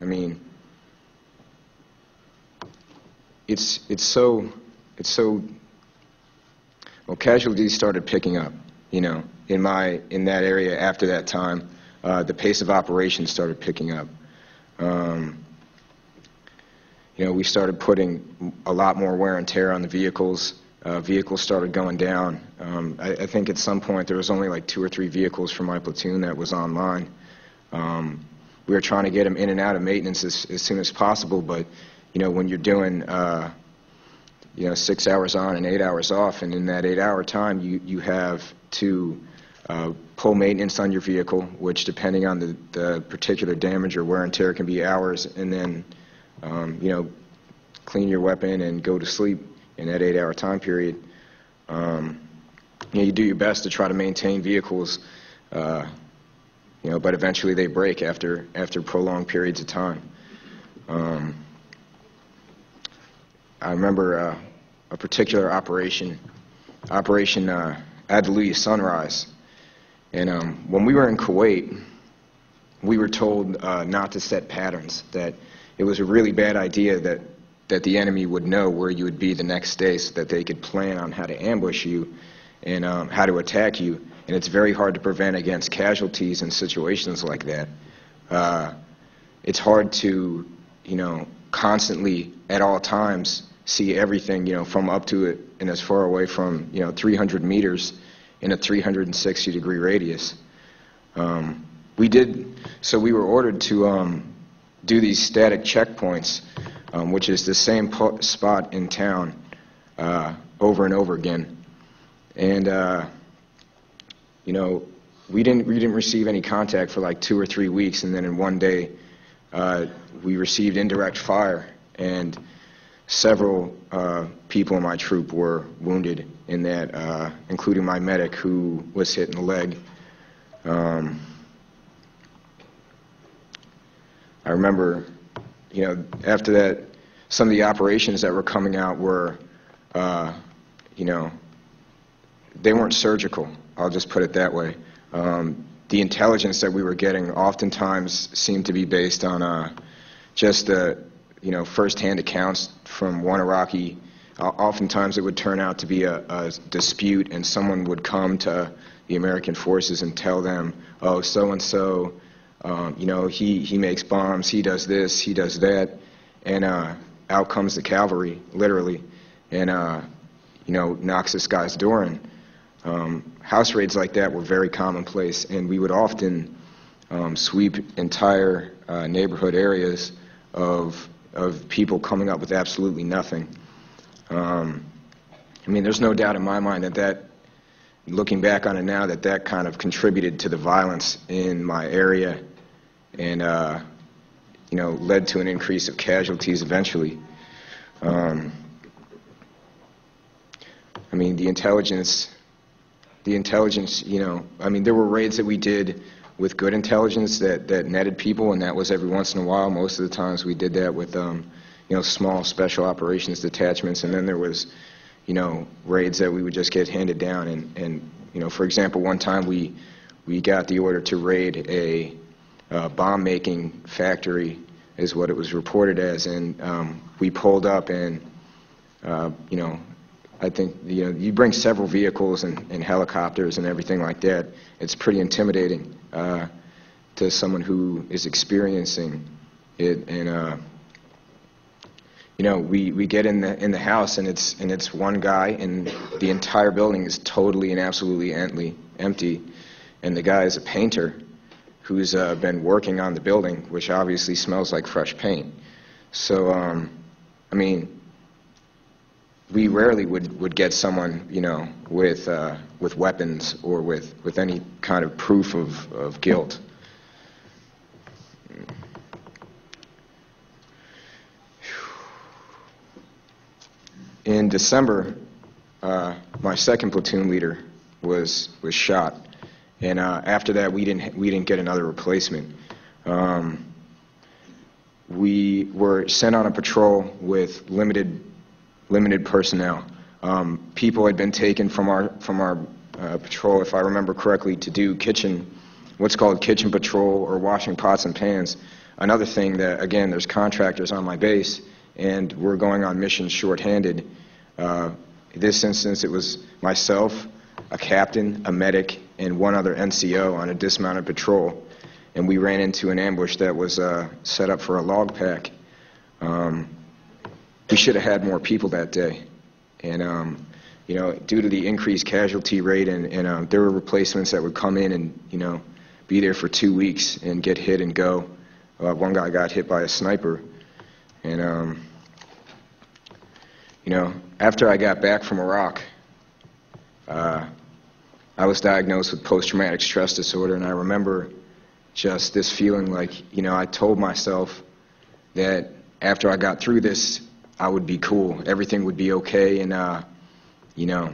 I mean, it's so well, casualties started picking up, you know, in that area after that time. The pace of operations started picking up. You know, we started putting a lot more wear and tear on the vehicles. Vehicles started going down. I think at some point there was only like 2 or 3 vehicles from my platoon that was online. We were trying to get them in and out of maintenance as soon as possible, but you know, when you're doing you know, 6 hours on and 8 hours off, and in that 8-hour time you have to pull maintenance on your vehicle, which depending on the particular damage or wear and tear can be hours, and then you know, clean your weapon and go to sleep in that 8-hour time period. You know, you do your best to try to maintain vehicles, you know, but eventually they break after prolonged periods of time. I remember a particular operation Hallelujah Sunrise, and when we were in Kuwait, we were told not to set patterns, that it was a really bad idea that the enemy would know where you would be the next day so that they could plan on how to ambush you and how to attack you. And it's very hard to prevent against casualties in situations like that. It's hard to, you know, constantly at all times see everything, you know, from up to it and as far away from, you know, 300 meters in a 360-degree radius. So we were ordered to do these static checkpoints, which is the same spot in town over and over again. And you know, we didn't receive any contact for like 2 or 3 weeks, and then in one day we received indirect fire, and several people in my troop were wounded in that, including my medic, who was hit in the leg. I remember, you know, after that, some of the operations that were coming out were, you know, they weren't surgical. I'll just put it that way. The intelligence that we were getting oftentimes seemed to be based on just the, you know, first-hand accounts from one Iraqi. Oftentimes it would turn out to be a dispute, and someone would come to the American forces and tell them, oh, so-and-so, you know, he makes bombs, he does this, he does that, and out comes the cavalry, literally, and, you know, knocks this guy's door in. House raids like that were very commonplace, and we would often sweep entire neighborhood areas of people coming up with absolutely nothing. I mean, there's no doubt in my mind that looking back on it now, that kind of contributed to the violence in my area, and you know, led to an increase of casualties eventually. I mean, the intelligence, you know, I mean, there were raids that we did with good intelligence that netted people, and that was every once in a while. Most of the times we did that with, you know, small special operations detachments, and then there was, you know, raids that we would just get handed down. And you know, for example, one time we got the order to raid a bomb-making factory, is what it was reported as, and we pulled up, and you know, I think, you know, you bring several vehicles and helicopters and everything like that. It's pretty intimidating to someone who is experiencing it. And you know, we get in the house, and it's one guy, and the entire building is totally and absolutely empty. And the guy is a painter who's been working on the building, which obviously smells like fresh paint. So I mean, we rarely would get someone, you know, with weapons or with any kind of proof of guilt. In December, my second platoon leader was shot, and after that we didn't get another replacement. We were sent on a patrol with limited personnel. People had been taken from our patrol, if I remember correctly, to do what's called kitchen patrol or washing pots and pans. another thing that, again, there's contractors on my base, and we're going on missions shorthanded. This instance, it was myself, a captain, a medic, and one other NCO on a dismounted patrol, and we ran into an ambush that was set up for a log pack. We should have had more people that day, and you know, due to the increased casualty rate, and there were replacements that would come in and, you know, be there for 2 weeks and get hit and go. One guy got hit by a sniper, and you know, after I got back from Iraq, I was diagnosed with post-traumatic stress disorder, and I remember just this feeling like, you know, I told myself that after I got through this, I would be cool, everything would be okay, and you know,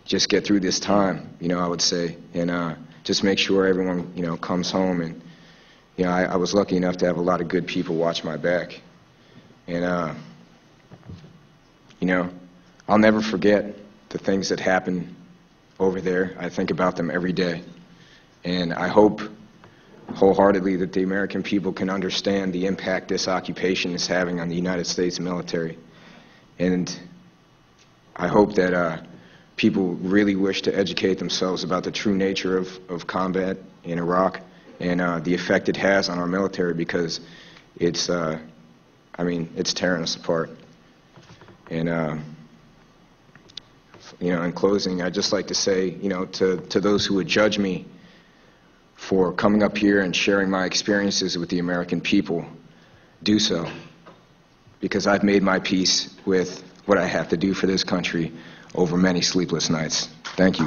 just get through this time, you know, I would say, and just make sure everyone, you know, comes home. And you know, I was lucky enough to have a lot of good people watch my back, and you know, I'll never forget the things that happened over there. I think about them every day, and I hope wholeheartedly that the American people can understand the impact this occupation is having on the United States military. And I hope that people really wish to educate themselves about the true nature of combat in Iraq and the effect it has on our military, because it's, I mean, it's tearing us apart. And you know, in closing, I'd just like to say, you know, to those who would judge me for coming up here and sharing my experiences with the American people, do so, because I've made my peace with what I have to do for this country over many sleepless nights. Thank you.